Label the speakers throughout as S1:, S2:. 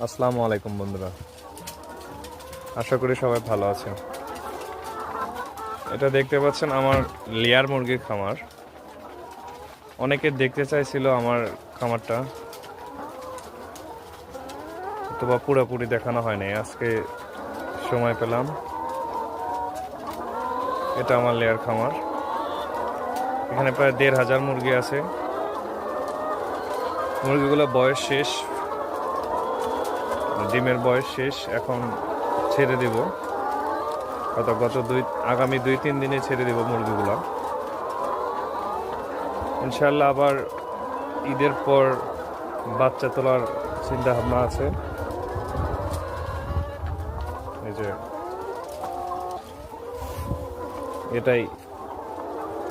S1: আসসালামু আলাইকুম বন্ধুরা, আশা করি সবাই ভালো আছেন। এটা দেখতে পাচ্ছেন আমার লেয়ার মুরগির খামার। অনেকে দেখতে চাইছিল আমার খামারটা, তো বা পুরোপুরি দেখানো হয় নাই, আজকে সময় পেলাম। এটা আমার লেয়ার খামার। এখানে প্রায় ১,৫০০ মুরগি আছে। মুরগিগুলো বয়স শেষ, ডিমের বয়স শেষ, এখন ছেড়ে দিব। আগামী ২-৩ দিনে ছেড়ে দিব মুরগিগুলো ইনশাল্লাহ। আবার ঈদের পর বাচ্চা তোলার চিন্তা ভাবনা আছে। এই যে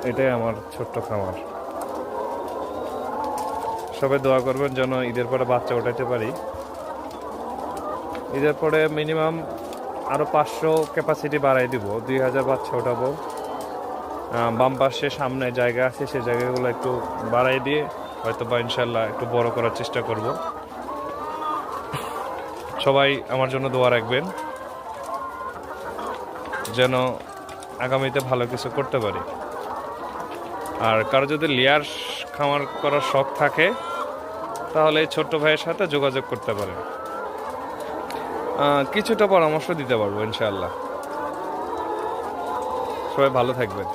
S1: এটাই আমার ছোট্ট খামার। সবাই দোয়া করবেন যেন ঈদের পরে বাচ্চা ওঠাইতে পারি। ঈদের পরে মিনিমাম আরও ৫০০ ক্যাপাসিটি বাড়াই দিব, ২,০০০ বাচ্চা ওঠাবো। বাম পাশে সামনে জায়গা আছে, সেই জায়গাগুলো একটু বাড়াই দিয়ে হয়তো বা ইনশাল্লাহ একটু বড় করার চেষ্টা করব। সবাই আমার জন্য দোয়া রাখবেন যেন আগামীতে ভালো কিছু করতে পারি। আর কারো যদি লেয়ার খামার করার শখ থাকে তাহলে এই ছোট্ট ভাইয়ের সাথে যোগাযোগ করতে পারেন, কিছুটা পরামর্শ দিতে পারবো ইনশাআল্লাহ। সবাই ভালো থাকবেন।